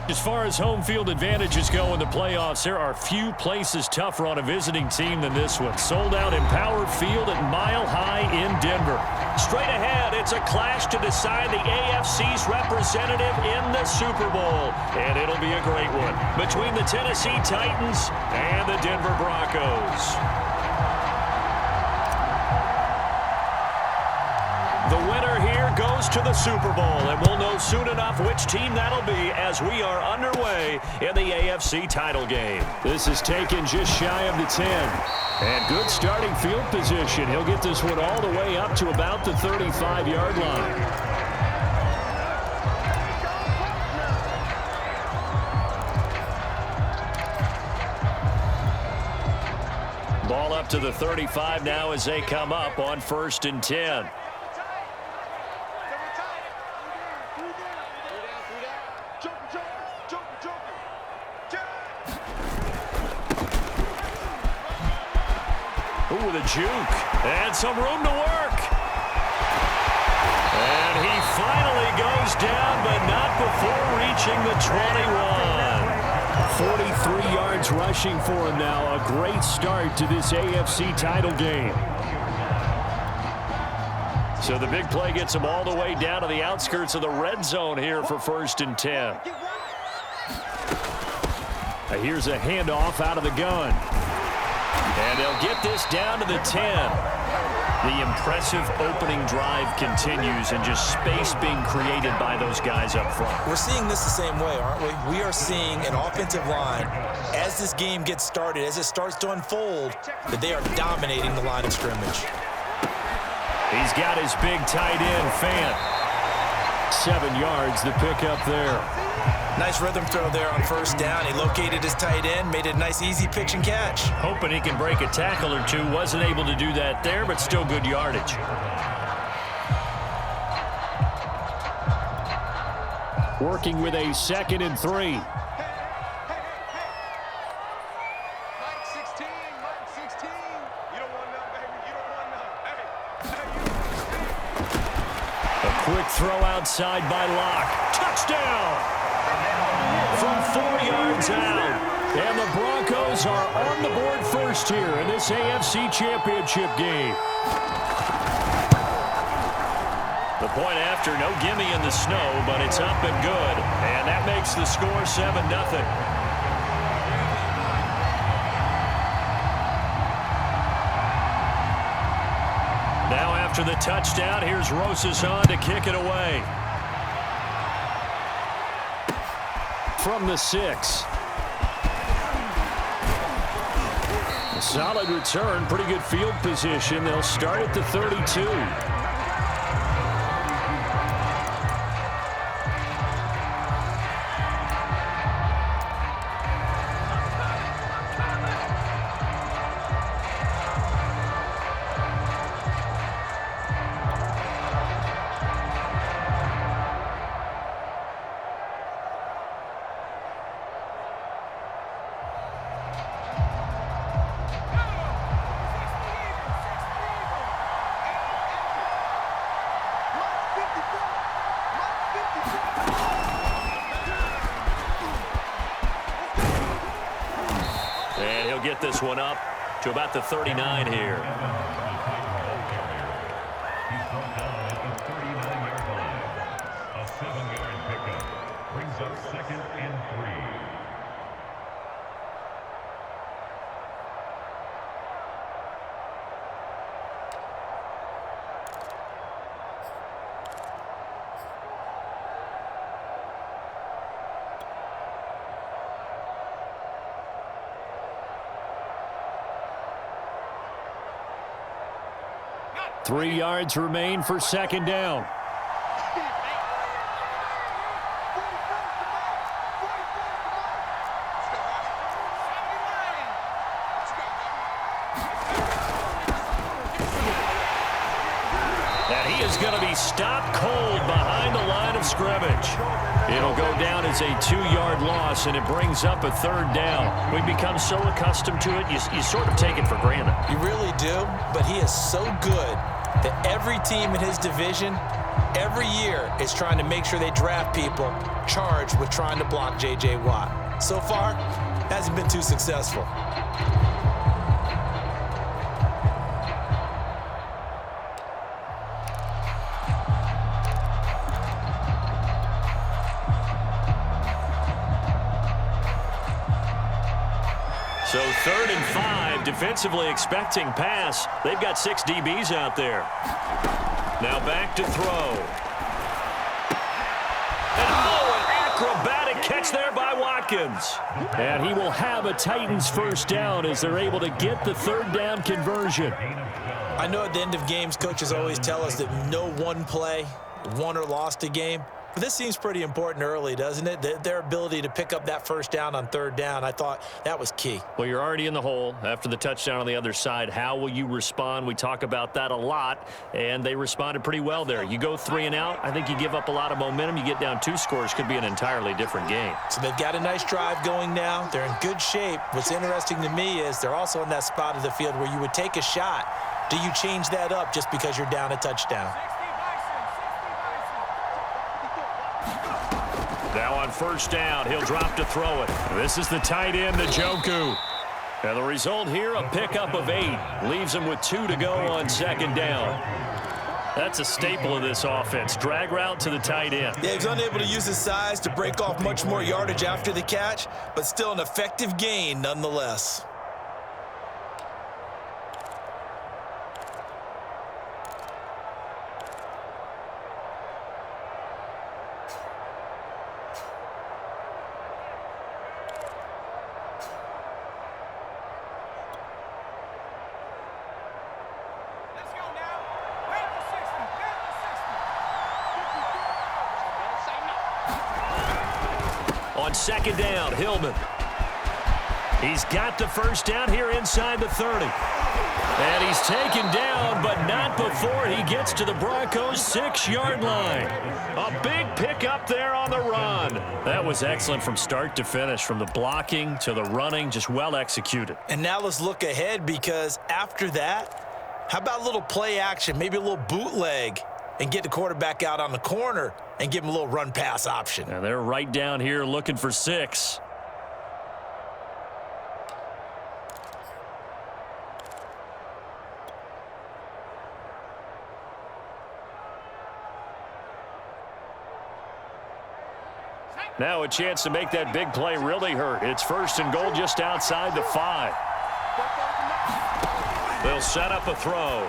As far as home field advantages go in the playoffs, there are few places tougher on a visiting team than this one. Sold out Empower Field at Mile High in Denver. Straight ahead, it's a clash to decide the AFC's representative in the Super Bowl. And it'll be a great one between the Tennessee Titans and the Denver Broncos. The winner here goes to the Super Bowl, and we'll know soon enough which team that'll be as we are underway in the AFC title game. This is taken just shy of the 10. And good starting field position. He'll get this one all the way up to about the 35-yard line. Ball up to the 35 now as they come up on 1st and 10. Ooh, with a juke. And some room to work. And he finally goes down, but not before reaching the 21. 43 yards rushing for him now. A great start to this AFC title game. So the big play gets him all the way down to the outskirts of the red zone here for 1st and 10. Here's a handoff out of the gun. And they'll get this down to the 10. The impressive opening drive continues and just space being created by those guys up front. We're seeing this the same way, aren't we? We are seeing an offensive line, as this game gets started, as it starts to unfold, that they are dominating the line of scrimmage. He's got his big tight end, Fant. 7 yards, the pickup there. Nice rhythm throw there on 1st down. He located his tight end, made it a nice easy pitch and catch. Hoping he can break a tackle or two. Wasn't able to do that there, but still good yardage. Working with a 2nd and 3. A quick throw outside by Locke. Touchdown! From 4 yards out. And the Broncos are on the board first here in this AFC Championship game. The point after, no gimme in the snow, but it's up and good. And that makes the score 7-0. Now after the touchdown, here's Rosas on to kick it away. From the 6. A solid return, pretty good field position. They'll start at the 32. Get this one up to about the 39 here. He's brought down at the 39-yard line. A 7-yard pickup brings up 2nd and 3. Three yards remain for 2nd down. And he is going to be stopped cold behind the line of scrimmage. It'll go down as a 2-yard loss, and it brings up a 3rd down. We've become so accustomed to it, you sort of take it for granted. You really do, but he is so good that every team in his division every year is trying to make sure they draft people charged with trying to block J.J. Watt. So far, hasn't been too successful. So 3rd and 5, defensively expecting pass. They've got 6 DBs out there. Now back to throw. And an acrobatic catch there by Watkins. And he will have a Titans first down as they're able to get the 3rd down conversion. I know at the end of games, coaches always tell us that no one play won or lost a game. But this seems pretty important early, doesn't it? Their ability to pick up that first down on 3rd down, I thought that was key. Well, you're already in the hole after the touchdown on the other side. How will you respond? We talk about that a lot, and they responded pretty well there. You go 3 and out, I think you give up a lot of momentum. You get down 2 scores, could be an entirely different game. So they've got a nice drive going now. They're in good shape. What's interesting to me is they're also in that spot of the field where you would take a shot. Do you change that up just because you're down a touchdown? Now on first down, he'll drop to throw it. This is the tight end, Njoku. And the result here, a pickup of 8. Leaves him with 2 to go on 2nd down. That's a staple of this offense. Drag route to the tight end. Yeah, he's unable to use his size to break off much more yardage after the catch, but still an effective gain nonetheless. On 2nd down, Hillman. He's got the first down here inside the 30. And he's taken down, but not before he gets to the Broncos' 6-yard line. A big pickup there on the run. That was excellent from start to finish, from the blocking to the running, just well executed. And now let's look ahead, because after that, how about a little play action, maybe a little bootleg, and get the quarterback out on the corner and give him a little run-pass option. And they're right down here looking for 6. Now a chance to make that big play really hurt. It's 1st and goal just outside the 5. They'll set up a throw.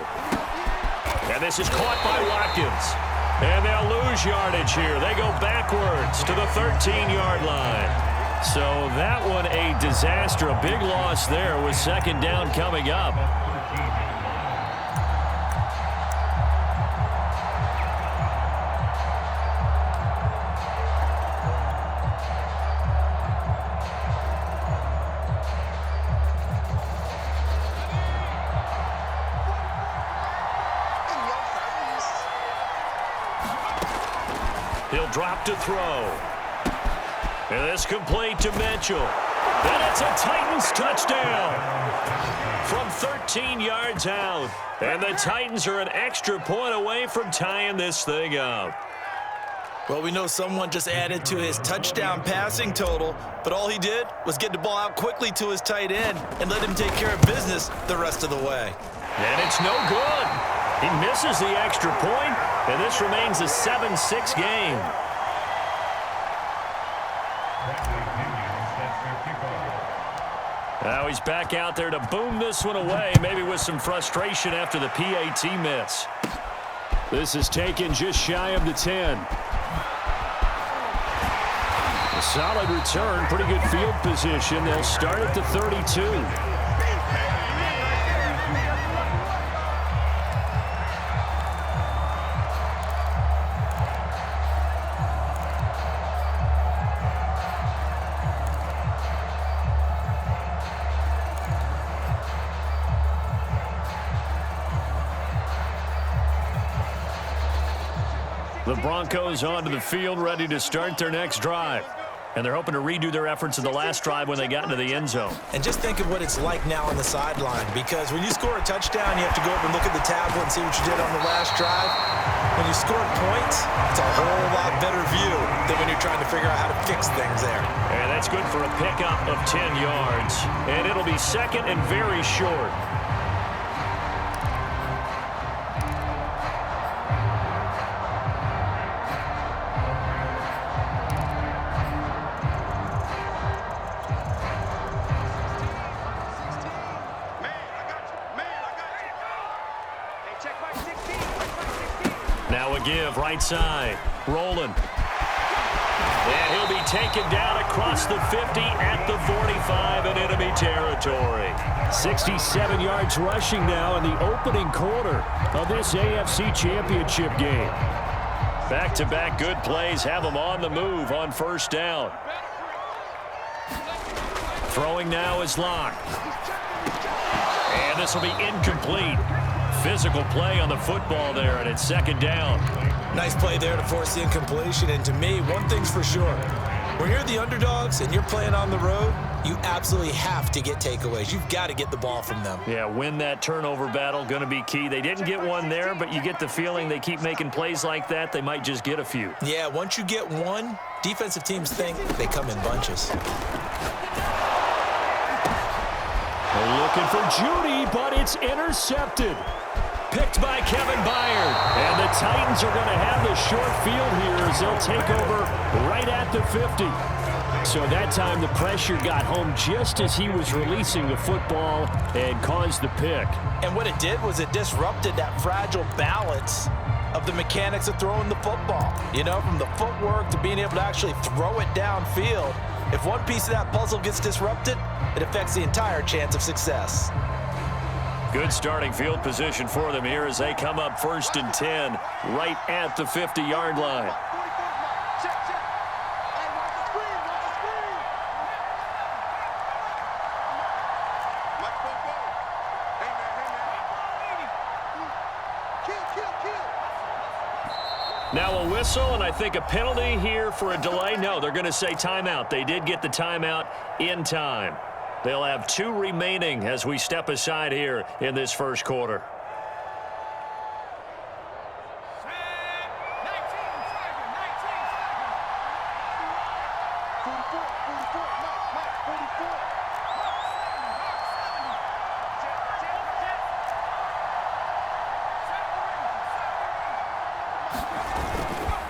And this is caught by Watkins. And they'll lose yardage here. They go backwards to the 13-yard line. So that one a disaster. A big loss there with 2nd down coming up. He'll drop to throw. And this complete to Mitchell. And it's a Titans touchdown from 13 yards out. And the Titans are an extra point away from tying this thing up. Well, we know someone just added to his touchdown passing total, but all he did was get the ball out quickly to his tight end and let him take care of business the rest of the way. And it's no good. He misses the extra point, and this remains a 7-6 game. Now he's back out there to boom this one away, maybe with some frustration after the PAT miss. This is taken just shy of the 10. A solid return, pretty good field position. They'll start at the 32. The Broncos onto the field, ready to start their next drive. And they're hoping to redo their efforts in the last drive when they got into the end zone. And just think of what it's like now on the sideline, because when you score a touchdown, you have to go up and look at the tablet and see what you did on the last drive. When you score points, it's a whole lot better view than when you're trying to figure out how to fix things there. And that's good for a pickup of 10 yards. And it'll be second and very short. Now a give, right side, rolling. And he'll be taken down across the 50 at the 45 in enemy territory. 67 yards rushing now in the opening quarter of this AFC Championship game. Back-to-back good plays have them on the move on first down. Throwing now is Locke. And this will be incomplete. Physical play on the football there, and it's second down. Nice play there to force the incompletion. And to me, one thing's for sure. When you're the underdogs and you're playing on the road, you absolutely have to get takeaways. You've got to get the ball from them. Yeah, win that turnover battle, going to be key. They didn't get one there, but you get the feeling they keep making plays like that, they might just get a few. Yeah, once you get one, defensive teams think they come in bunches. They're looking for Judy, but it's intercepted. Picked by Kevin Byard. And the Titans are going to have the short field here as they'll take over right at the 50. So that time the pressure got home just as he was releasing the football and caused the pick. And what it did was it disrupted that fragile balance of the mechanics of throwing the football. You know, from the footwork to being able to actually throw it downfield. If one piece of that puzzle gets disrupted, it affects the entire chance of success. Good starting field position for them here as they come up 1st and 10 right at the 50-yard line. Now a whistle, and I think a penalty here for a delay. No, they're going to say timeout. They did get the timeout in time. They'll have 2 remaining as we step aside here in this first quarter.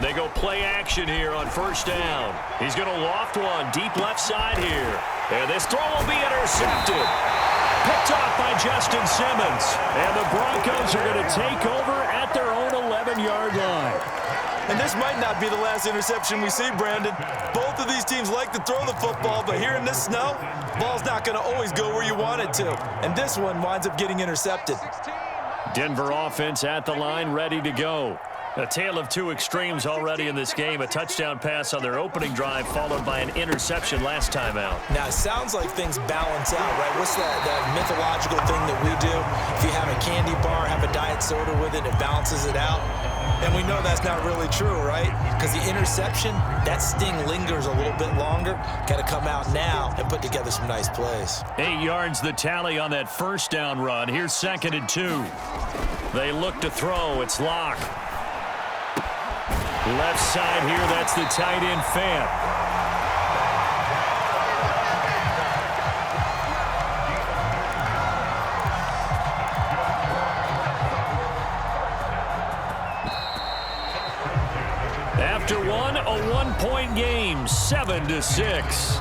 They go play action here on first down. He's going to loft one deep left side here. And this throw will be intercepted. Picked off by Justin Simmons. And the Broncos are going to take over at their own 11-yard line. And this might not be the last interception we see, Brandon. Both of these teams like to throw the football, but here in this snow, ball's not going to always go where you want it to. And this one winds up getting intercepted. Denver offense at the line, ready to go. A tale of 2 extremes already in this game. A touchdown pass on their opening drive followed by an interception last time out. Now, it sounds like things balance out, right? What's that mythological thing that we do? If you have a candy bar, have a diet soda with it, it balances it out. And we know that's not really true, right? Because the interception, that sting lingers a little bit longer. Got to come out now and put together some nice plays. 8 yards the tally on that first down run. Here's 2nd and 2. They look to throw. It's Locke. Left side here, that's the tight end, Fant. After one, a 1-point game, 7-6.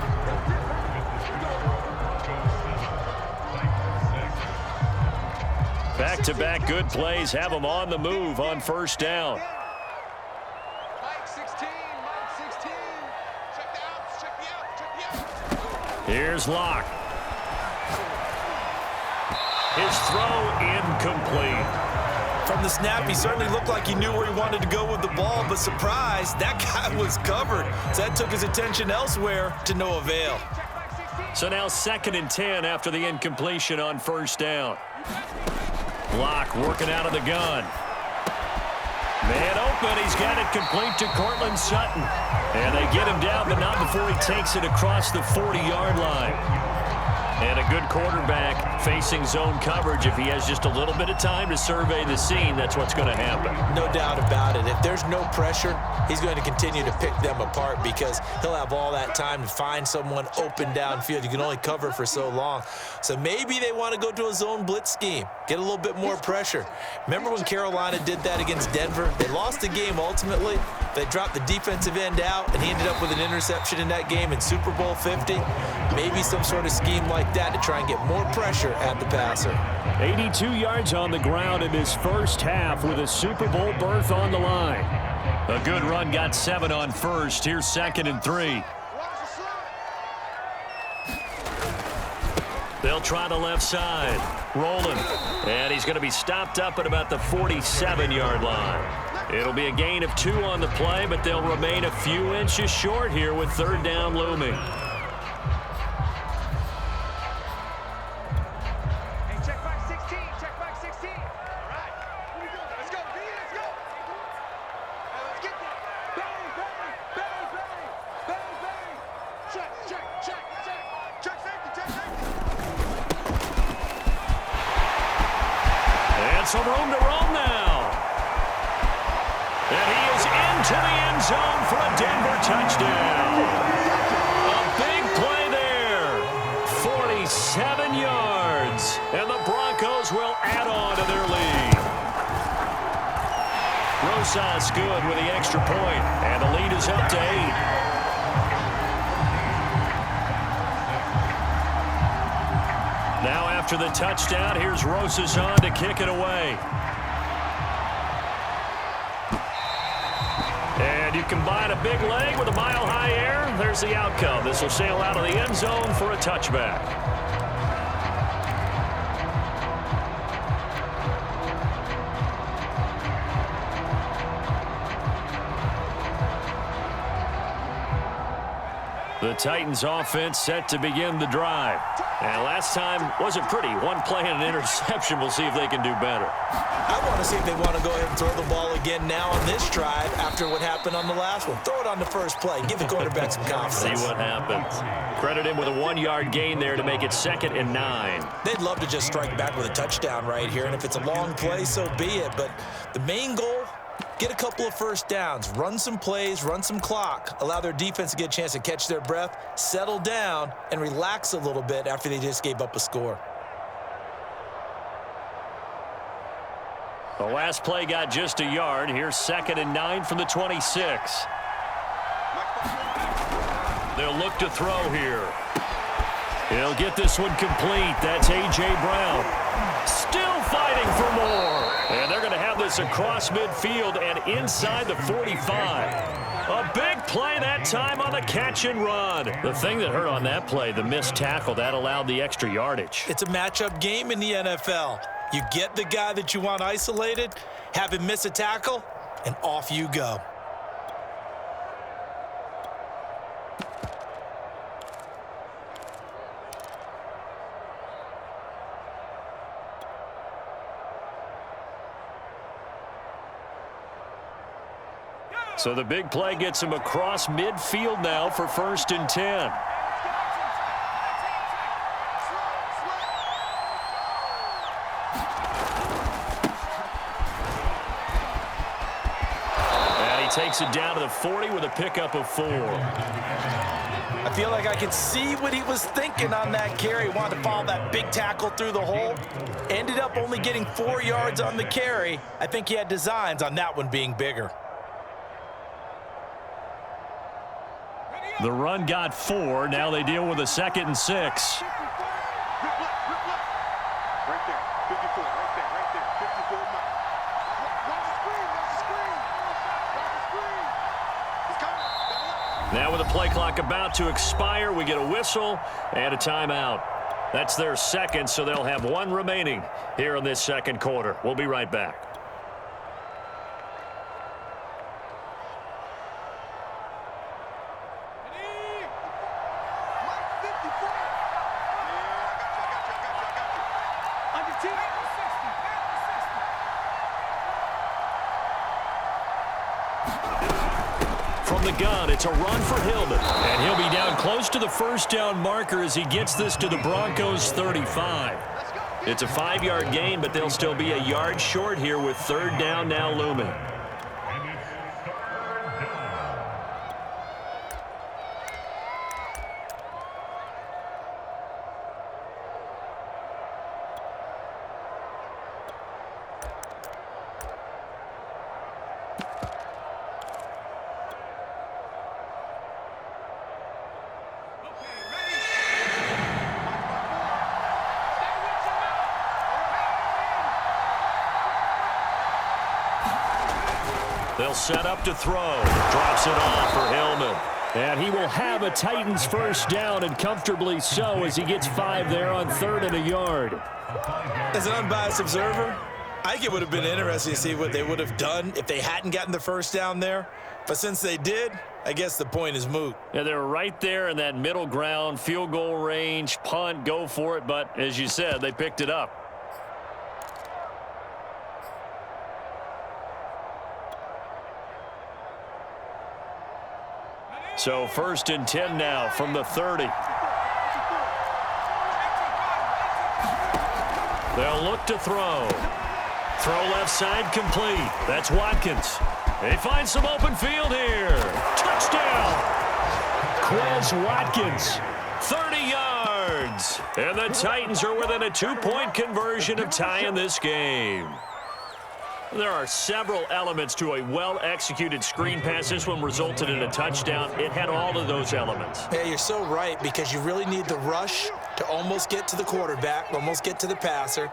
Back-to-back good plays have them on the move on first down. Here's Locke. His throw incomplete. From the snap, he certainly looked like he knew where he wanted to go with the ball, but surprise, that guy was covered. So that took his attention elsewhere to no avail. So now 2nd and 10 after the incompletion on first down. Locke working out of the gun. Man open, he's got it complete to Cortland Sutton. And they get him down, but not before he takes it across the 40-yard line. And a good quarterback facing zone coverage. If he has just a little bit of time to survey the scene, that's what's going to happen. No doubt about it. If there's no pressure, he's going to continue to pick them apart because he'll have all that time to find someone open downfield. You can only cover for so long. So maybe they want to go to a zone blitz scheme, get a little bit more pressure. Remember when Carolina did that against Denver? They lost the game ultimately. They dropped the defensive end out, and he ended up with an interception in that game in Super Bowl 50. Maybe some sort of scheme like that to try and get more pressure at the passer. 82 yards on the ground in his first half with a Super Bowl berth on the line. A good run, got 7 on first. Here's 2nd and 3. They'll try the left side. Rolling. And he's going to be stopped up at about the 47-yard line. It'll be a gain of 2 on the play, but they'll remain a few inches short here with 3rd down looming. Some room to roam now. And he is into the end zone for a Denver touchdown. A big play there. 47 yards. And the Broncos will add on to their lead. Rosas good with the extra point. And the lead is up to 8. Now after the touchdown, here's Rosas on to kick it away. And you combine a big leg with a mile-high air, there's the outcome. This will sail out of the end zone for a touchback. The Titans offense set to begin the drive. And last time wasn't pretty. One play and an interception. We'll see if they can do better. I want to see if they want to go ahead and throw the ball again now on this drive after what happened on the last one. Throw it on the first play. Give the quarterback some confidence. See what happens. Credit him with a 1-yard gain there to make it 2nd and 9. They'd love to just strike back with a touchdown right here. And if it's a long play, so be it. But the main goal, get a couple of first downs, run some plays, run some clock, allow their defense to get a chance to catch their breath, settle down, and relax a little bit after they just gave up a score. The last play got just a yard. Here's 2nd and 9 from the 26. They'll look to throw here. He'll get this one complete. That's A.J. Brown. Still fighting for more. And they're going to have this across midfield and inside the 45. A big play that time on the catch and run. The thing that hurt on that play, the missed tackle, that allowed the extra yardage. It's a matchup game in the NFL. You get the guy that you want isolated, have him miss a tackle, and off you go. So the big play gets him across midfield now for 1st and 10. And he takes it down to the 40 with a pickup of 4. I feel like I could see what he was thinking on that carry. Wanted to follow that big tackle through the hole. Ended up only getting 4 yards on the carry. I think he had designs on that one being bigger. The run got 4. Now they deal with a 2nd and 6. Right there, 54, right there, 54. Watch the screen, watch the screen. Watch the screen. He's coming. Now with the play clock about to expire, we get a whistle and a timeout. That's their 2nd, so they'll have 1 remaining here in this 2nd quarter. We'll be right back. the gun. It's a run for Hillman. And he'll be down close to the first down marker as he gets this to the Broncos' 35. It's a 5-yard gain, but they'll still be a yard short here with third down now looming. They'll set up to throw. Drops it off for Hillman. And he will have a Titans first down, and comfortably so, as he gets 5 there on 3rd and a yard. As an unbiased observer, I think it would have been interesting to see what they would have done if they hadn't gotten the first down there. But since they did, I guess the point is moot. Yeah, they were right there in that middle ground, field goal range, punt, go for it. But as you said, they picked it up. So 1st and 10 now from the 30. They'll look to throw. Throw left side complete. That's Watkins. They find some open field here. Touchdown. Quez Watkins. 30 yards. And the Titans are within a 2-point conversion of tying this game. There are several elements to a well-executed screen pass. This one resulted in a touchdown. It had all of those elements. Yeah, you're so right, because you really need the rush to almost get to the quarterback, almost get to the passer.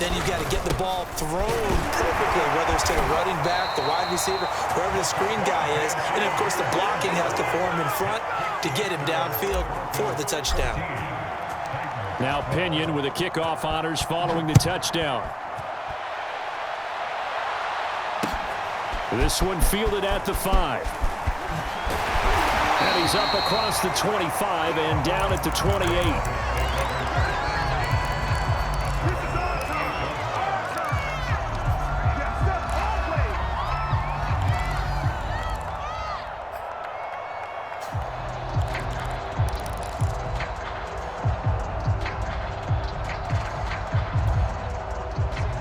Then you've got to get the ball thrown perfectly, whether it's to the running back, the wide receiver, wherever the screen guy is. And, of course, the blocking has to form in front to get him downfield for the touchdown. Now Pinion with the kickoff honors following the touchdown. This one fielded at the 5. And he's up across the 25 and down at the 28.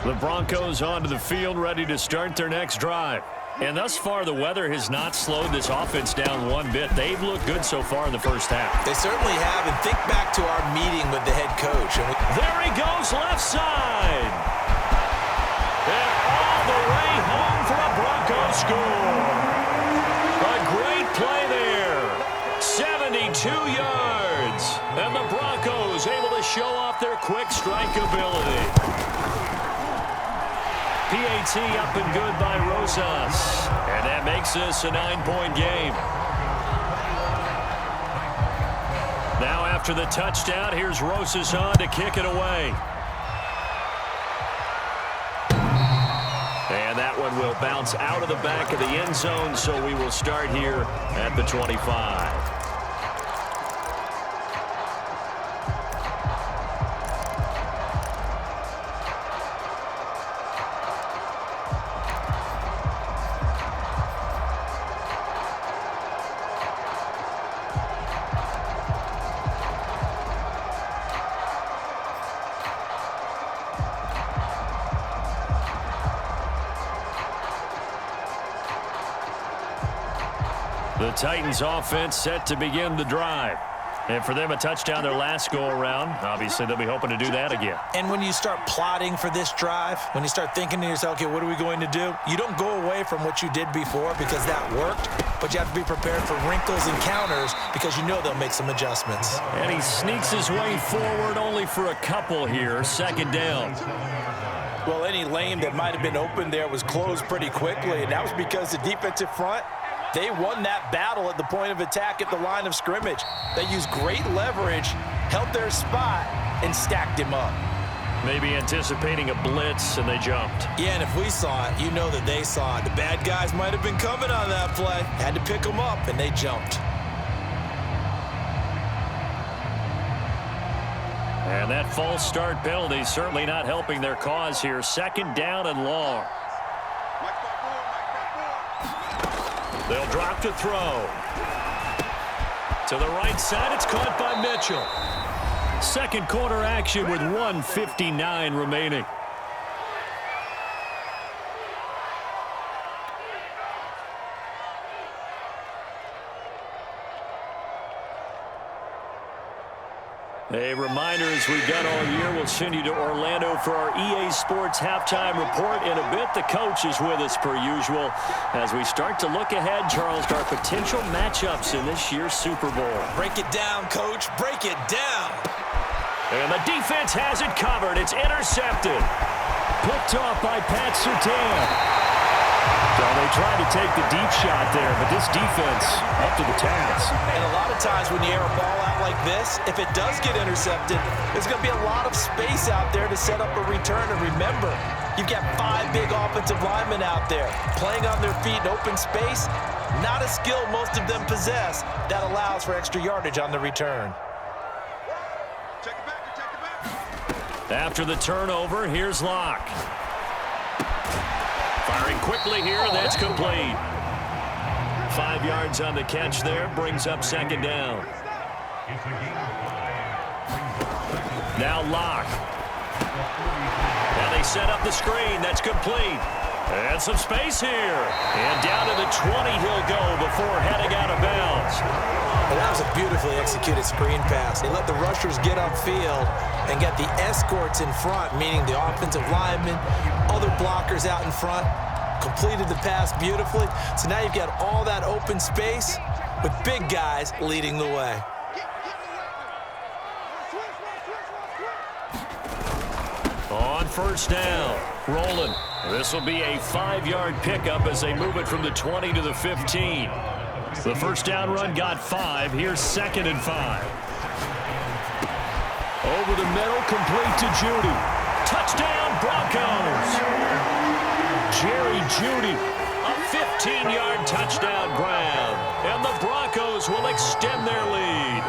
The Broncos onto the field, ready to start their next drive. And thus far, the weather has not slowed this offense down one bit. They've looked good so far in the first half. They certainly have. And think back to our meeting with the head coach. There he goes, left side. And all the way home for a Broncos score. A great play there. 72 yards. And the Broncos able to show off their quick strike ability. PAT up and good by Rosas. And that makes this a 9-point game. Now after the touchdown, here's Rosas on to kick it away. And that one will bounce out of the back of the end zone, so we will start here at the 25. The Titans offense set to begin the drive. And for them, a touchdown their last go-around. Obviously, they'll be hoping to do that again. And when you start plotting for this drive, when you start thinking to yourself, okay, what are we going to do? You don't go away from what you did before because that worked, but you have to be prepared for wrinkles and counters because you know they'll make some adjustments. And he sneaks his way forward only for a couple here. 2nd down. Well, any lane that might have been open there was closed pretty quickly, and that was because the defensive front, they won that battle at the point of attack at the line of scrimmage. They used great leverage, held their spot, and stacked him up. Maybe anticipating a blitz, and they jumped. Yeah, and if we saw it, you know that they saw it. The bad guys might have been coming on that play. Had to pick them up, and they jumped. And that false start penalty certainly not helping their cause here. 2nd down and long. They'll drop to throw. To the right side, it's caught by Mitchell. Second quarter action with 1:59 remaining. A reminder, as we've done all year, we'll send you to Orlando for our EA Sports halftime report in a bit. The coach is with us per usual as we start to look ahead, Charles, to our potential matchups in this year's Super Bowl. Break it down, Coach. Break it down. And the defense has it covered. It's intercepted. Picked off by Pat Surtain. So they tried to take the deep shot there, but this defense up to the task. And a lot of times when you air a ball out like this, if it does get intercepted, there's going to be a lot of space out there to set up a return. And remember, you've got 5 big offensive linemen out there playing on their feet in open space. Not a skill most of them possess that allows for extra yardage on the return. After the turnover, here's Locke. Firing quickly here, that's complete. 5 yards on the catch there, brings up second down. Now Locke. Now they set up the screen, that's complete. And some space here. And down to the 20 he'll go before heading out of bounds. Well, that was a beautifully executed screen pass. They let the rushers get upfield and get the escorts in front, meaning the offensive linemen, other blockers out in front, completed the pass beautifully. So now you've got all that open space with big guys leading the way. On first down, rolling. This will be a 5-yard pickup as they move it from the 20 to the 15. The first down run got 5. Here's 2nd and 5. Over the middle, complete to Judy. Touchdown, Broncos. Jerry Judy, a 15-yard touchdown grab. And the Broncos will extend their lead.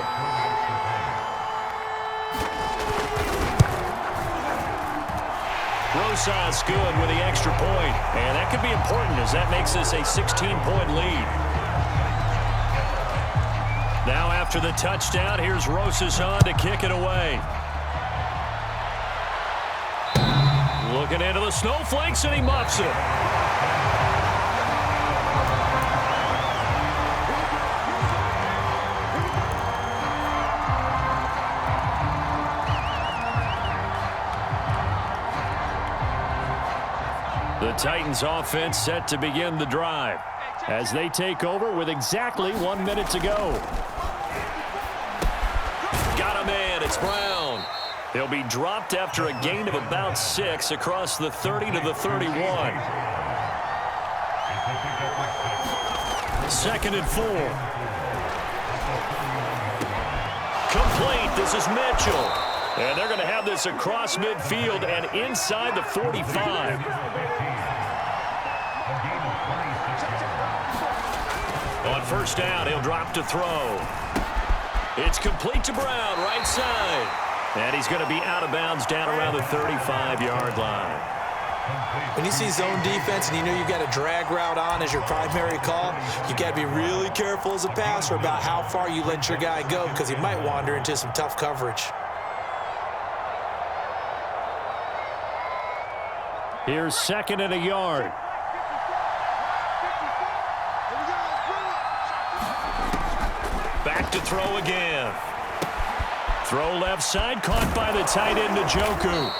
Rosas good with the extra point. And that could be important as that makes this a 16-point lead. Now after the touchdown, here's Rosas on to kick it away. Looking into the snowflakes, and he muffs it. The Titans offense set to begin the drive as they take over with exactly 1 minute to go. Got him in. It's Brown. He'll be dropped after a gain of about 6 across the 30 to the 31. 2nd and 4. Complete. This is Mitchell. And they're going to have this across midfield and inside the 45. On first down, he'll drop to throw. It's complete to Brown, right side. And he's going to be out of bounds down around the 35-yard line. When you see zone defense and you know you've got a drag route on as your primary call, you've got to be really careful as a passer about how far you let your guy go because he might wander into some tough coverage. Here's 2nd and a yard. Back to throw again. Throw left side, caught by the tight end, Njoku.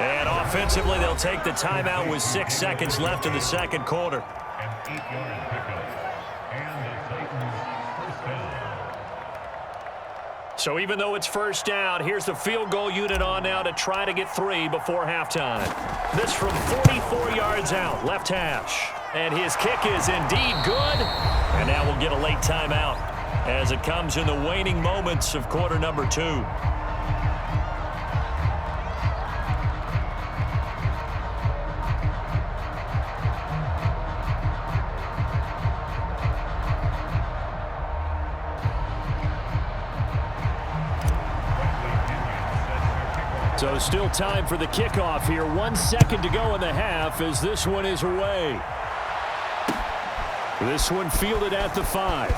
And offensively, they'll take the timeout with 6 seconds left in the second quarter. An 8-yard pickup. And the Titans first down. So even though it's first down, here's the field goal unit on now to try to get 3 before halftime. This from 44 yards out, left hash. And his kick is indeed good. And now we'll get a late timeout as it comes in the waning moments of quarter number 2. So still time for the kickoff here. 1 second to go in the half as this one is away. This one fielded at the 5.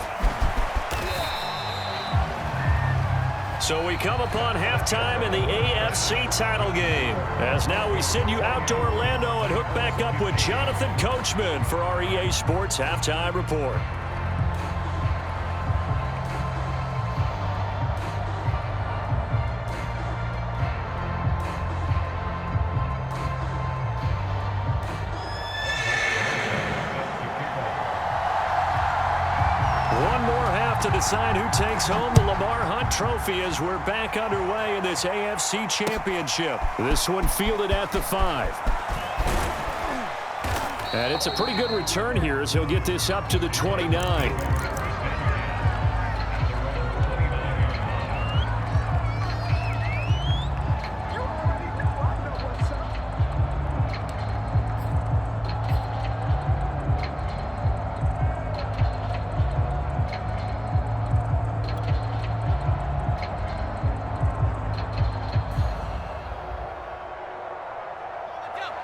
So we come upon halftime in the AFC title game. As now we send you out to Orlando and hook back up with Jonathan Coachman for our EA Sports Halftime Report. To decide who takes home the Lamar Hunt Trophy as we're back underway in this AFC Championship. This one fielded at the 5. And it's a pretty good return here as he'll get this up to the 29.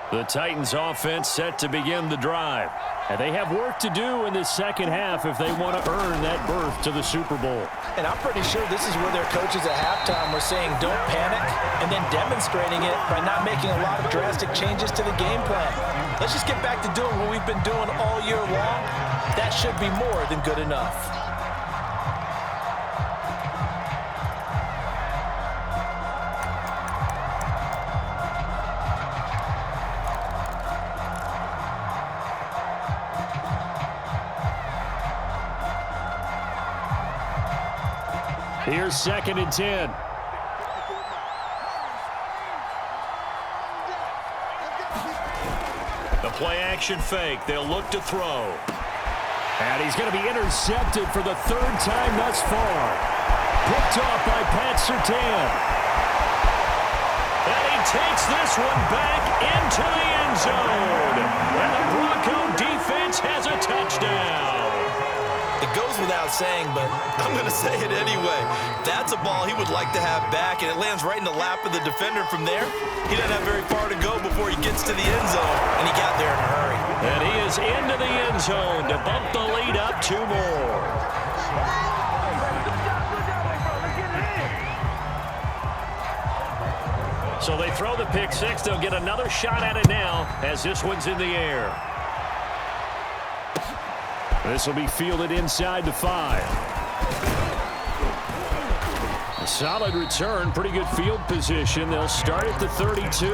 The Titans offense set to begin the drive. And they have work to do in the second half if they want to earn that berth to the Super Bowl. And I'm pretty sure this is where their coaches at halftime were saying don't panic and then demonstrating it by not making a lot of drastic changes to the game plan. Let's just get back to doing what we've been doing all year long. That should be more than good enough. Here's 2nd and 10. The play action fake. They'll look to throw. And he's going to be intercepted for the 3rd time thus far. Picked off by Pat Surtain. And he takes this one back into the end zone. And the Bronco defense has a touchdown. It goes without saying, but I'm going to say it anyway. That's a ball he would like to have back, and it lands right in the lap of the defender from there. He doesn't have very far to go before he gets to the end zone, and he got there in a hurry. And he is into the end zone to bump the lead up 2 more. So they throw the pick six. They'll get another shot at it now as this one's in the air. This will be fielded inside the 5. A solid return, pretty good field position. They'll start at the 32.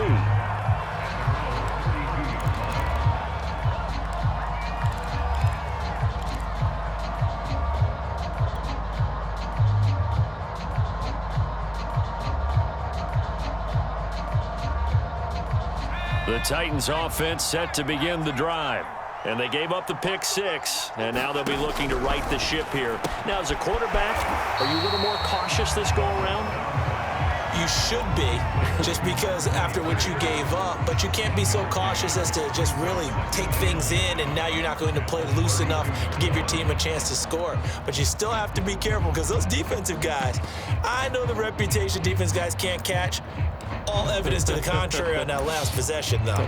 The Titans offense set to begin the drive. And they gave up the pick six, and now they'll be looking to right the ship here. Now, as a quarterback, are you a little more cautious this go-around? You should be, just because after what you gave up, but you can't be so cautious as to just really take things in, and now you're not going to play loose enough to give your team a chance to score. But you still have to be careful because those defensive guys, I know the reputation defense guys can't catch. All evidence to the contrary on that last possession, though.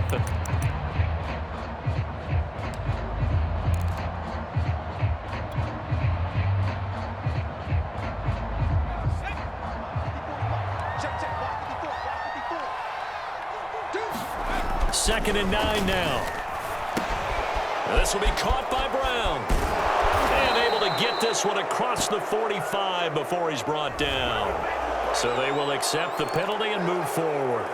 Second and 9 now. This will be caught by Brown. And able to get this one across the 45 before he's brought down. So they will accept the penalty and move forward.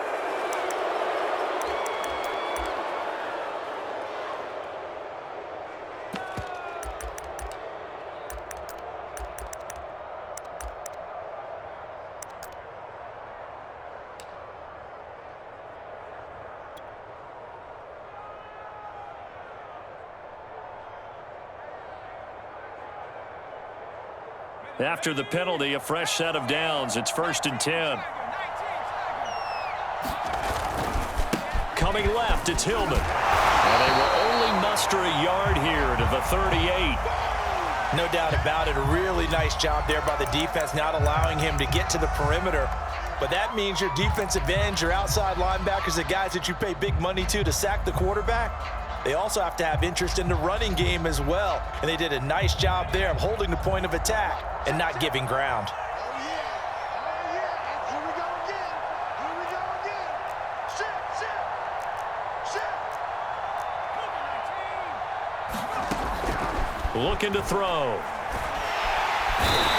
After the penalty, a fresh set of downs. It's 1st and 10. Coming left, it's Hillman. And they will only muster a yard here to the 38. No doubt about it. A really nice job there by the defense, not allowing him to get to the perimeter. But that means your defensive ends, your outside linebackers, the guys that you pay big money to sack the quarterback, they also have to have interest in the running game as well. And they did a nice job there of holding the point of attack and not giving ground. Looking to throw.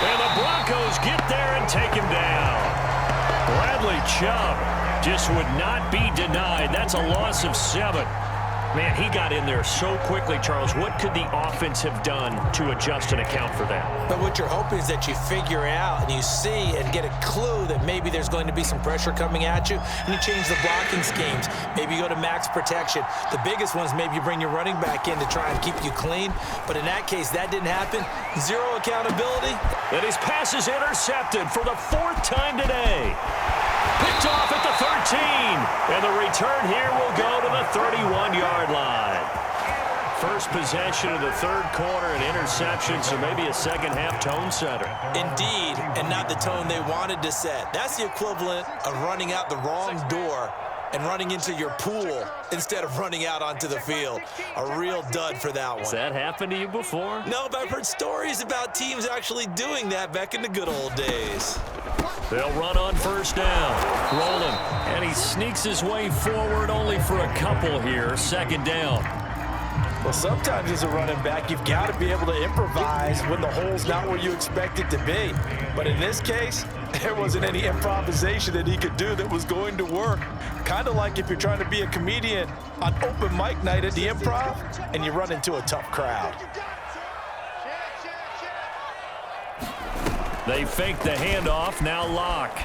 And the Broncos get there and take him down. Bradley Chubb just would not be denied. That's a loss of 7. Man, he got in there so quickly, Charles. What could the offense have done to adjust and account for that? But what you're hoping is that you figure out and you see and get a clue that maybe there's going to be some pressure coming at you, and you change the blocking schemes. Maybe you go to max protection. The biggest one is maybe you bring your running back in to try and keep you clean. But in that case, that didn't happen. Zero accountability. And his pass is intercepted for the 4th time today. Picked off at the 13. And the return here will go to the 31-yard line. First possession of the 3rd quarter, an interception, so maybe a second-half tone setter. Indeed, and not the tone they wanted to set. That's the equivalent of running out the wrong door and running into your pool instead of running out onto the field. A real dud for that one. Has that happened to you before? No, but I've heard stories about teams actually doing that back in the good old days. They'll run on 1st down. Rolling. And he sneaks his way forward only for a couple here. 2nd down. Well, sometimes as a running back, you've got to be able to improvise when the hole's not where you expect it to be. But in this case, there wasn't any improvisation that he could do that was going to work. Kind of like if you're trying to be a comedian on open mic night at the Improv and you run into a tough crowd. They fake the handoff, now Locke.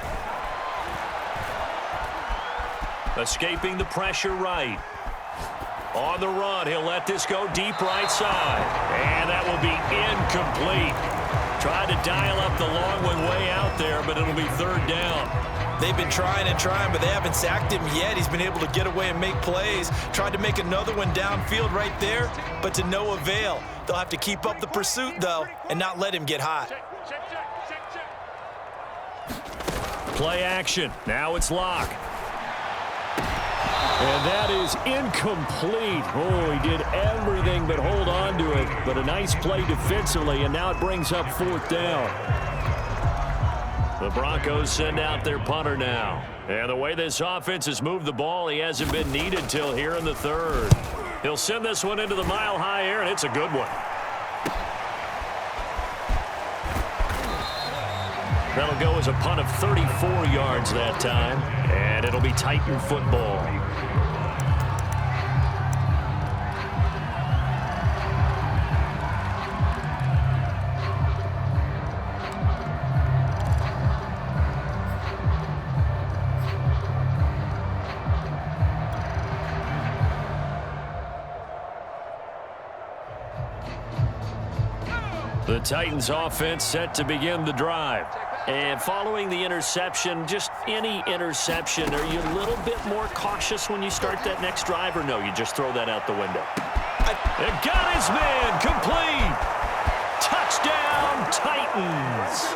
Escaping the pressure right. On the run, he'll let this go deep right side. And that will be incomplete. Tried to dial up the long one way out there, but it'll be 3rd down. They've been trying and trying, but they haven't sacked him yet. He's been able to get away and make plays. Tried to make another one downfield right there, but to no avail. They'll have to keep up the pursuit, though, and not let him get hot. Play action. Now it's Locke. And that is incomplete. Oh, he did everything but hold on to it. But a nice play defensively, and now it brings up 4th down. The Broncos send out their punter now. And the way this offense has moved the ball, he hasn't been needed till here in the 3rd. He'll send this one into the mile-high air, and it's a good one. That'll go as a punt of 34 yards that time, and it'll be Titan football. The Titans offense set to begin the drive. And following the interception, just any interception, are you a little bit more cautious when you start that next drive, or no, you just throw that out the window? And got his man, complete. Touchdown, Titans.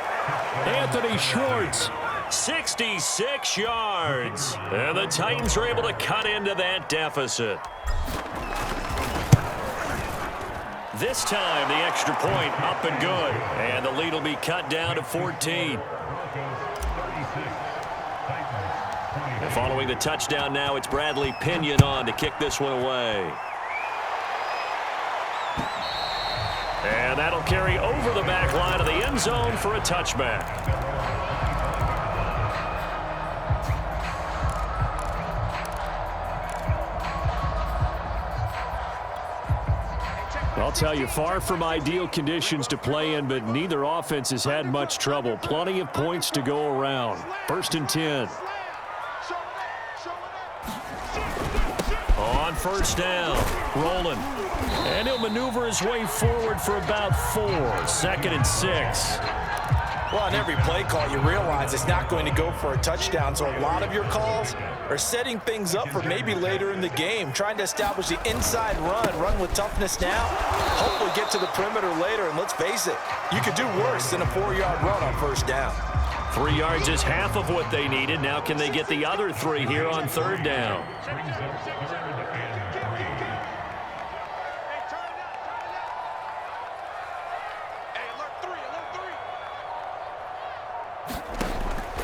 Anthony Schwartz, 66 yards. And the Titans are able to cut into that deficit. This time, the extra point up and good. And the lead will be cut down to 14. And following the touchdown now, it's Bradley Pinion on to kick this one away. And that'll carry over the back line of the end zone for a touchback. I'll tell you, far from ideal conditions to play in, but neither offense has had much trouble. Plenty of points to go around. 1st and 10. On 1st down, rolling. And he'll maneuver his way forward for about 4. 2nd and 6. Well, on every play call, you realize it's not going to go for a touchdown, so a lot of your calls are setting things up for maybe later in the game, trying to establish the inside run with toughness now, hopefully get to the perimeter later, and let's face it, you could do worse than a 4-yard run on 1st down. 3 yards is half of what they needed. Now can they get the other 3 here on 3rd down?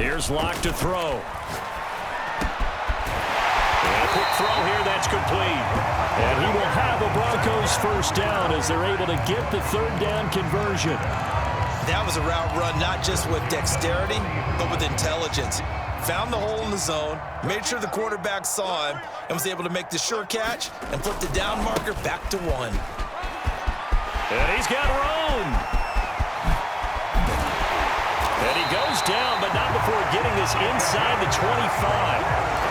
Here's Locke to throw. And a quick throw here, that's complete. And he will have a Broncos first down as they're able to get the third down conversion. That was a route run not just with dexterity, but with intelligence. Found the hole in the zone, made sure the quarterback saw him, and was able to make the sure catch and flip the down marker back to 1. And he's got room. And he goes down, but not before getting this inside the 25.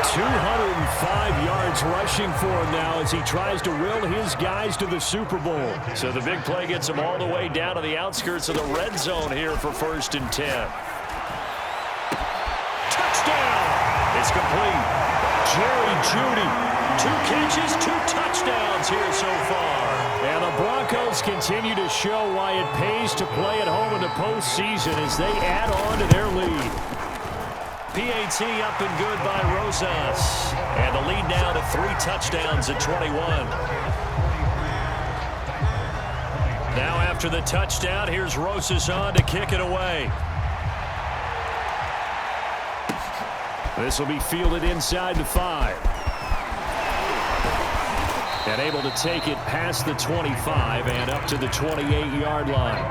205 yards rushing for him now as he tries to will his guys to the Super Bowl. So the big play gets him all the way down to the outskirts of the red zone here for 1st and 10. Touchdown! It's complete. Jerry Jeudy, 2 catches, 2 touchdowns here so far. And the Broncos continue to show why it pays to play at home in the postseason as they add on to their lead. PAT up and good by Rosas. And the lead now to 3 touchdowns at 21. Now after the touchdown, here's Rosas on to kick it away. This will be fielded inside the 5. And able to take it past the 25 and up to the 28-yard line.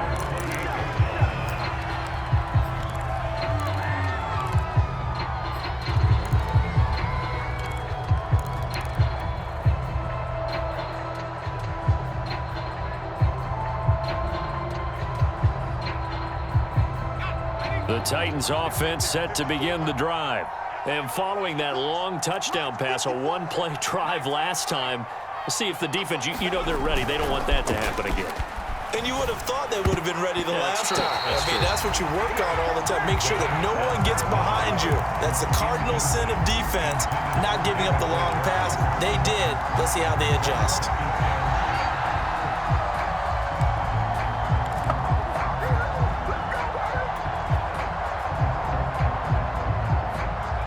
The Titans offense set to begin the drive. And following that long touchdown pass, a one-play drive last time, we'll see if the defense, you know they're ready. They don't want that to happen again. And you would have thought they would have been ready the last time. That's what you work on all the time. Make sure that no one gets behind you. That's the cardinal sin of defense, not giving up the long pass. They did. Let's see how they adjust.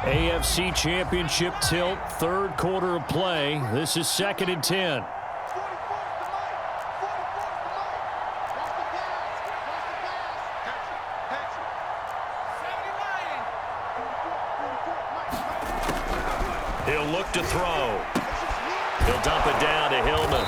AFC Championship tilt, 3rd quarter of play. This is 2nd and 10. He'll look to throw. He'll dump it down to Hillman.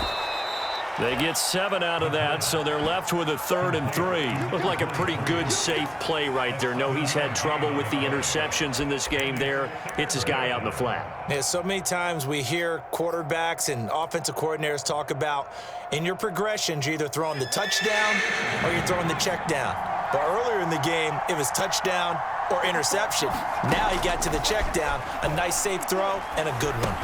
They get 7 out of that, so they're left with a 3rd and 3. Looked like a pretty good, safe play right there. No, he's had trouble with the interceptions in this game there. Hits his guy out in the flat. Yeah, so many times we hear quarterbacks and offensive coordinators talk about in your progressions, you're either throwing the touchdown or you're throwing the check down. But earlier in the game, it was touchdown or interception. Now he got to the check down, a nice safe throw, and a good one.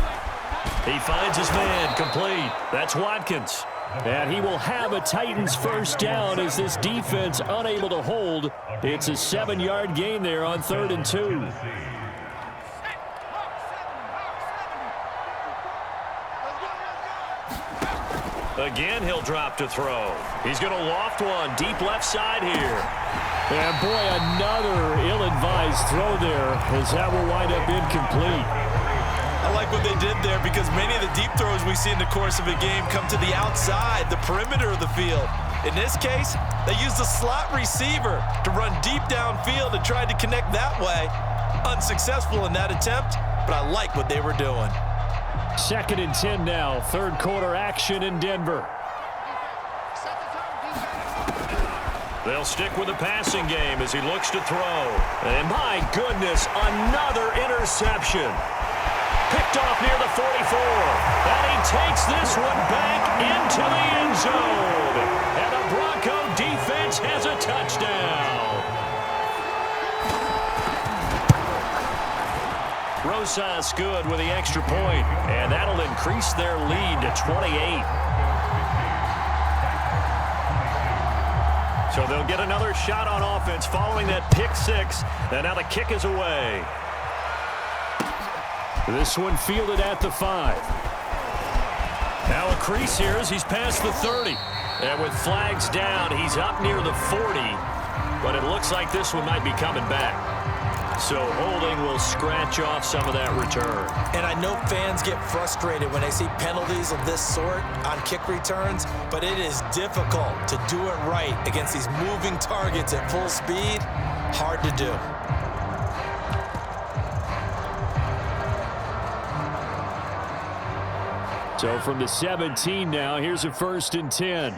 He finds his man, complete. That's Watkins. And he will have a Titans first down as this defense unable to hold. It's a 7-yard gain there on 3rd and 2. Again, he'll drop to throw. He's going to loft one deep left side here. And boy, another ill-advised throw there as that will wind up incomplete. I like what they did there because many of the deep throws we see in the course of a game come to the outside, the perimeter of the field. In this case, they used the slot receiver to run deep downfield and tried to connect that way. Unsuccessful in that attempt, but I like what they were doing. 2nd and 10 now, 3rd quarter action in Denver. They'll stick with the passing game as he looks to throw. And my goodness, another interception. Picked off near the 44. And he takes this one back into the end zone. And the Bronco defense has a touchdown. Rosas good with the extra point. And that'll increase their lead to 28. So they'll get another shot on offense following that pick 6. And now the kick is away. This one fielded at the 5. Now a crease here as he's past the 30. And with flags down, he's up near the 40. But it looks like this one might be coming back. So holding will scratch off some of that return. And I know fans get frustrated when they see penalties of this sort on kick returns, but it is difficult to do it right against these moving targets at full speed. Hard to do. So from the 17 now, here's a 1st and 10.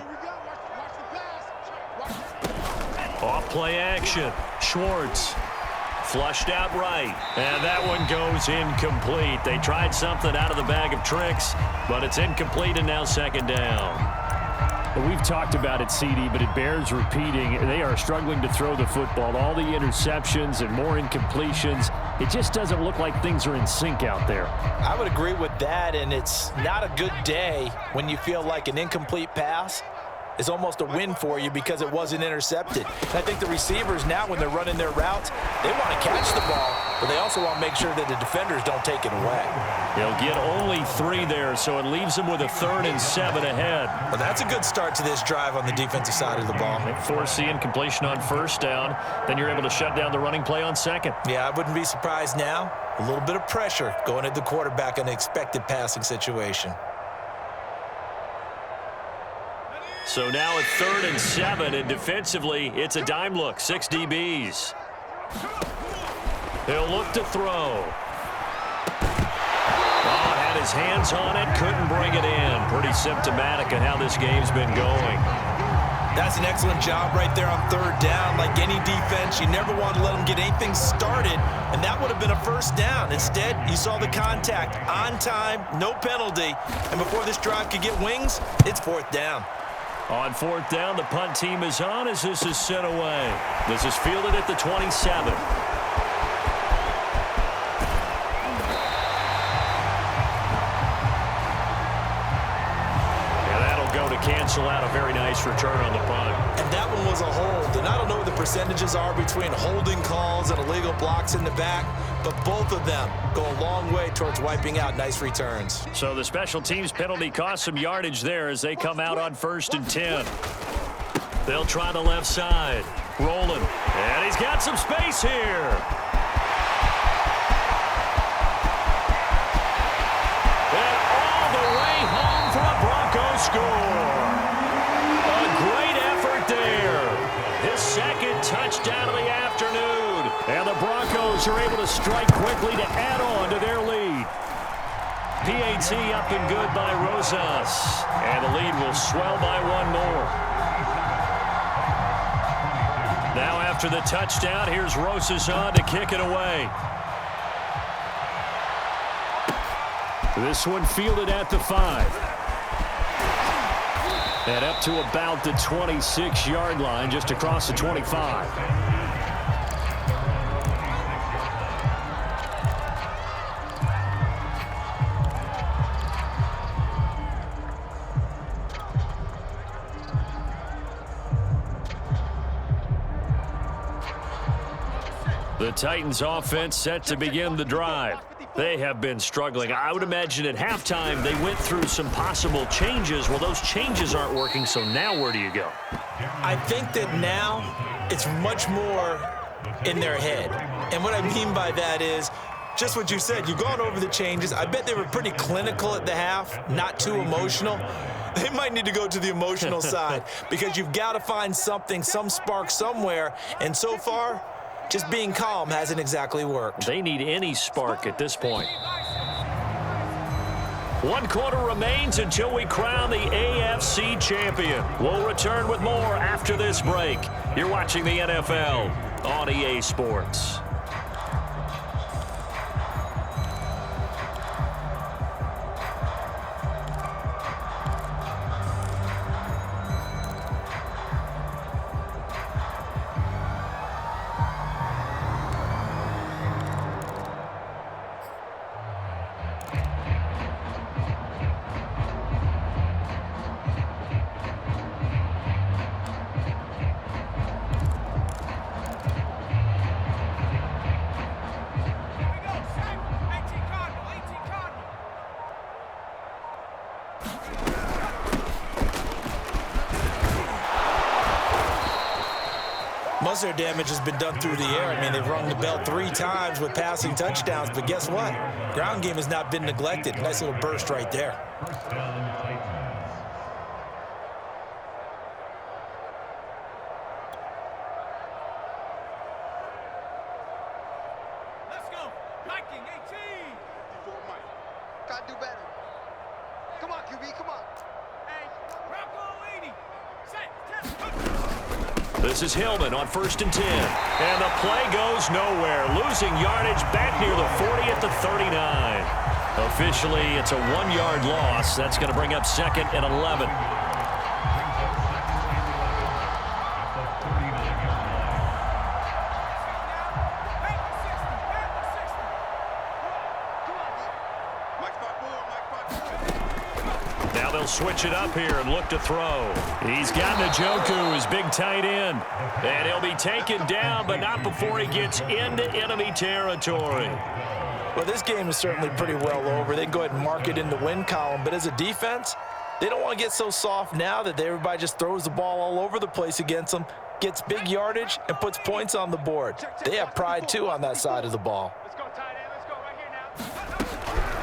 Off play action. Schwartz. Flushed out right. And that one goes incomplete. They tried something out of the bag of tricks, but it's incomplete and now 2nd down. We've talked about it, CD, but it bears repeating. They are struggling to throw the football. All the interceptions and more incompletions. It just doesn't look like things are in sync out there. I would agree with that, and it's not a good day when you feel like an incomplete pass is almost a win for you because it wasn't intercepted. And I think the receivers now, when they're running their routes, they want to catch the ball, but they also want to make sure that the defenders don't take it away. They'll get only 3 there, so it leaves them with a 3rd and 7 ahead. Well, that's a good start to this drive on the defensive side of the ball. Force the incompletion on 1st down, then you're able to shut down the running play on 2nd. Yeah, I wouldn't be surprised now. A little bit of pressure going at the quarterback in an expected passing situation. So now at 3rd and 7, and defensively, it's a dime look, 6 DBs. He'll look to throw. Oh, had his hands on it, couldn't bring it in. Pretty symptomatic of how this game's been going. That's an excellent job right there on 3rd down. Like any defense, you never want to let them get anything started, and that would have been a 1st down. Instead, you saw the contact on time, no penalty, and before this drive could get wings, it's 4th down. On 4th down, the punt team is on as this is sent away. This is fielded at the 27. And that'll go to cancel out a very nice return on the punt. And that one was a hold. And I don't know what the percentages are between holding calls and illegal blocks in the back, but both of them go a long way towards wiping out nice returns. So the special teams penalty cost some yardage there as they come out on 1st and 10. They'll try the left side. Rolling. And he's got some space here. And all the way home for a Broncos score. A great effort there. His 2nd touchdown of the afternoon. And the Broncos are able to strike quickly to add on to their lead. PAT up and good by Rosas. And the lead will swell by 1 more. Now after the touchdown, here's Rosas on to kick it away. This one fielded at the 5. And up to about the 26-yard line, just across the 25. The Titans offense set to begin the drive. They have been struggling. I would imagine at halftime they went through some possible changes. Well, those changes aren't working, so now where do you go? I think that now it's much more in their head. And what I mean by that is just what you said. You've gone over the changes. I bet they were pretty clinical at the half, not too emotional. They might need to go to the emotional side because you've got to find something, some spark somewhere. And so far, just being calm hasn't exactly worked. They need any spark at this point. 1 quarter remains until we crown the AFC champion. We'll return with more after this break. You're watching the NFL on EA Sports. Most of their damage has been done through the air. I mean, they've rung the bell 3 times with passing touchdowns, but guess what? Ground game has not been neglected. Nice little burst right there. Let's go. Viking 18. Gotta do better. Come on, QB, come on. This is Hillman on 1st and 10. And the play goes nowhere. Losing yardage back near the 40 at the 39. Officially, it's a 1-yard loss. That's going to bring up 2nd and 11. Now they'll switch it up here and look to throw. He's got Njoku, his big tight end. And he'll be taken down, but not before he gets into enemy territory. Well, this game is certainly pretty well over. They can go ahead and mark it in the win column. But as a defense, they don't want to get so soft now that everybody just throws the ball all over the place against them, gets big yardage, and puts points on the board. They have pride, too, on that side of the ball.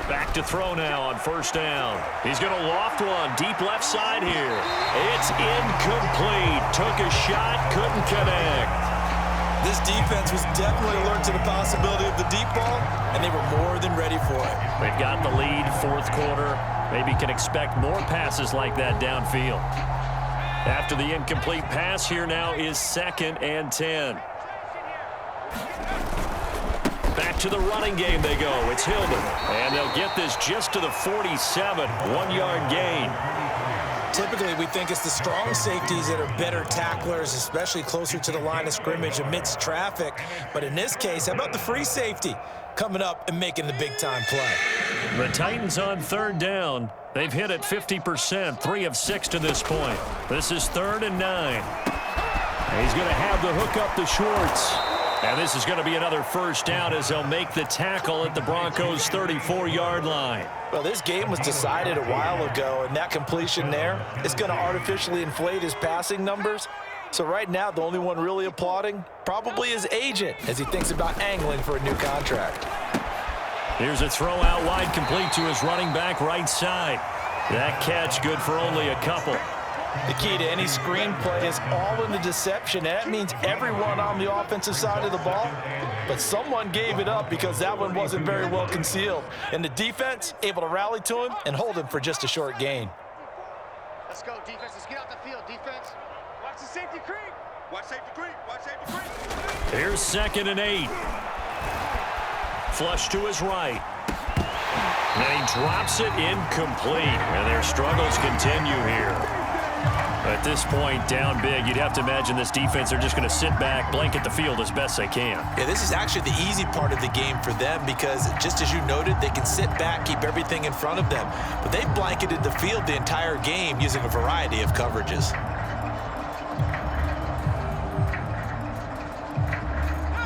Back to throw now on 1st down. He's going to loft one deep left side here. It's incomplete. Took a shot, couldn't connect. This defense was definitely alert to the possibility of the deep ball, and they were more than ready for it. They've got the lead, 4th quarter. Maybe can expect more passes like that downfield. After the incomplete pass, here now is 2nd and 10. Back to the running game they go. It's Hillman. And they'll get this just to the 47. 1-yard gain. Typically, we think it's the strong safeties that are better tacklers, especially closer to the line of scrimmage amidst traffic. But in this case, how about the free safety coming up and making the big-time play? The Titans on 3rd down. They've hit it 50%, 3 of 6 to this point. This is 3rd and 9. He's going to have the hook up to Schwartz. And this is going to be another 1st down as they'll make the tackle at the Broncos' 34-yard line. Well, this game was decided a while ago, and that completion there is going to artificially inflate his passing numbers. So right now, the only one really applauding probably his agent as he thinks about angling for a new contract. Here's a throw out wide, complete to his running back right side. That catch good for only a couple. The key to any screenplay is all in the deception. And that means everyone on the offensive side of the ball. But someone gave it up because that one wasn't very well concealed. And the defense able to rally to him and hold him for just a short gain. Let's go, defense. Let's get out the field, defense. Watch the safety creep. Watch safety creep. Watch safety creep. Here's 2nd and 8. Flush to his right. And he drops it incomplete. And their struggles continue here. At this point, down big, you'd have to imagine this defense, they're just going to sit back, blanket the field as best they can. Yeah, this is actually the easy part of the game for them because, just as you noted, they can sit back, keep everything in front of them. But they blanketed the field the entire game using a variety of coverages.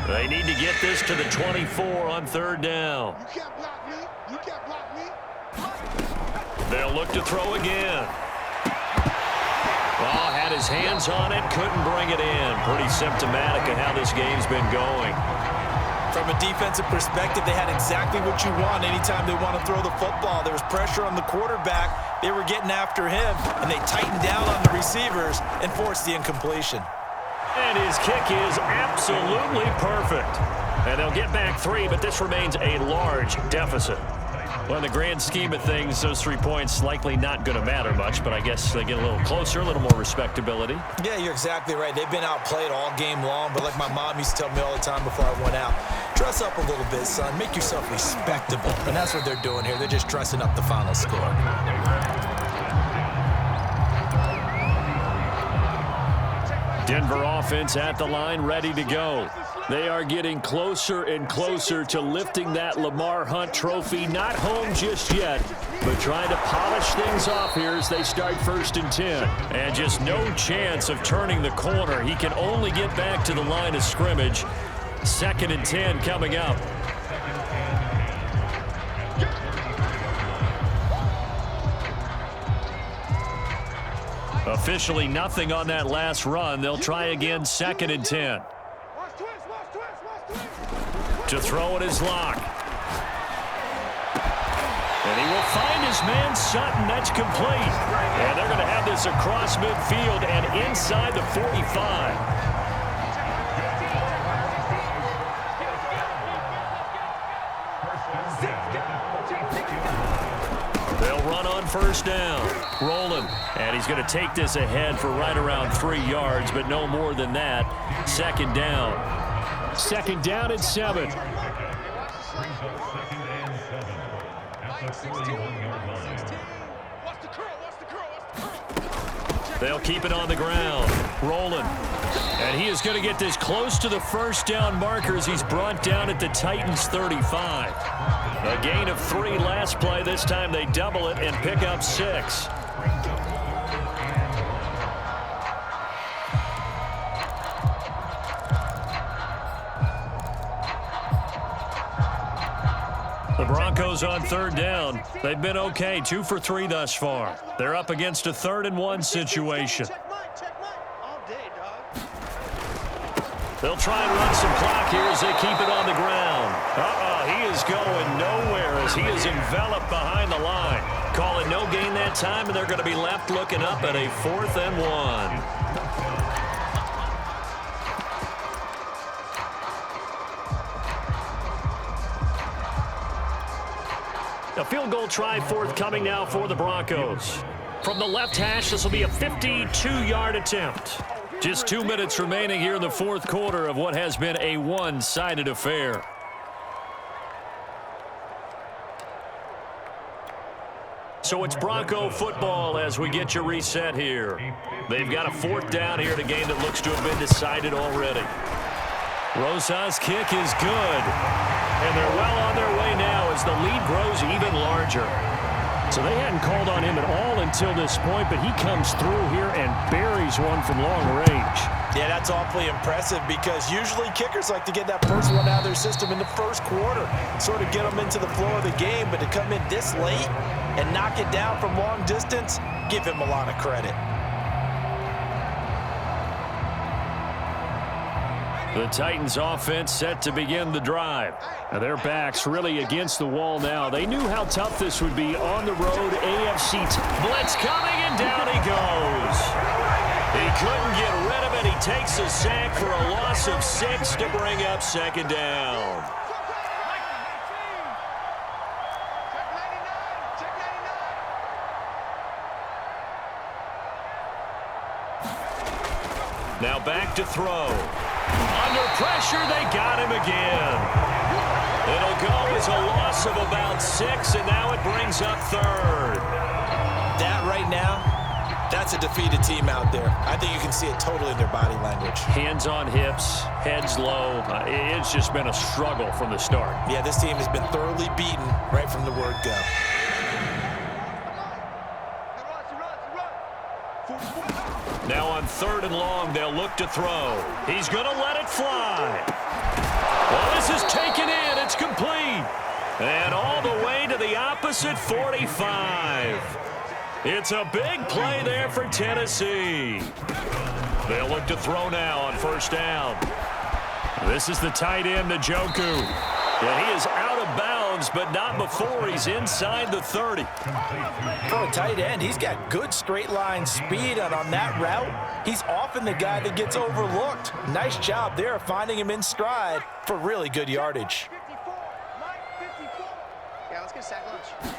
They need to get this to the 24 on 3rd down. You can't block me. You can't block me. They'll look to throw again. Oh, had his hands on it, couldn't bring it in. Pretty symptomatic of how this game's been going. From a defensive perspective, they had exactly what you want anytime they want to throw the football. There was pressure on the quarterback. They were getting after him, and they tightened down on the receivers and forced the incompletion. And his kick is absolutely perfect. And they'll get back 3, but this remains a large deficit. Well, in the grand scheme of things, those 3 points likely not going to matter much, but I guess they get a little closer, a little more respectability. Yeah, you're exactly right. They've been outplayed all game long, but like my mom used to tell me all the time before I went out, dress up a little bit, son. Make yourself respectable. And that's what they're doing here. They're just dressing up the final score. Denver offense at the line, ready to go. They are getting closer and closer to lifting that Lamar Hunt trophy. Not home just yet, but trying to polish things off here as they start 1st and 10. And just no chance of turning the corner. He can only get back to the line of scrimmage. 2nd and 10 coming up. Officially nothing on that last run. They'll try again 2nd and 10. To throw it is Locke. And he will find his man Sutton. That's complete. And they're going to have this across midfield and inside the 45. They'll run on first down. Rolling. And he's going to take this ahead for right around 3 yards, but no more than that. Second down. Second down and 7. Brings up second and 7 at the 41-yard line. They'll keep it on the ground. Rolling. And he is going to get this close to the first down markers. He's brought down at the Titans 35. A gain of 3 last play. This time they double it and pick up 6. The Broncos on third down. They've been okay, 2 for 3 thus far. They're up against a 3rd and 1 situation. They'll try and run some clock here as they keep it on the ground. He is going nowhere as he is enveloped behind the line. Call it no gain that time, and they're going to be left looking up at a 4th and 1. A field goal try forthcoming now for the Broncos. From the left hash, this will be a 52-yard attempt. Just 2 minutes remaining here in the 4th quarter of what has been a one-sided affair. So it's Bronco football as we get you reset here. They've got a 4th down here in a game that looks to have been decided already. Rosa's kick is good. And they're well on their way now as the lead grows even larger. So they hadn't called on him at all until this point, but he comes through here and buries one from long range. Yeah, that's awfully impressive because usually kickers like to get that first one out of their system in the first quarter, sort of get them into the flow of the game, but to come in this late and knock it down from long distance, give him a lot of credit. The Titans offense set to begin the drive. Now their backs really against the wall now. They knew how tough this would be on the road. AFC blitz coming, and down he goes. He couldn't get rid of it. He takes a sack for a loss of 6 to bring up second down. Now back to throw. Under pressure, they got him again. It'll go as a loss of about 6, and now it brings up 3rd. That right now, that's a defeated team out there. I think you can see it totally in their body language. Hands on hips, heads low. It's just been a struggle from the start. Yeah, this team has been thoroughly beaten right from the word go. Now on 3rd and long, they'll look to throw. He's going to let it fly. Well, this is taken in. It's complete. And all the way to the opposite 45. It's a big play there for Tennessee. They'll look to throw now on first down. This is the tight end, Njoku. And he is out of bounds, but not before he's inside the 30. For a tight end, he's got good straight line speed, and on that route, he's often the guy that gets overlooked. Nice job there finding him in stride for really good yardage. Yeah, let's get sack lunch.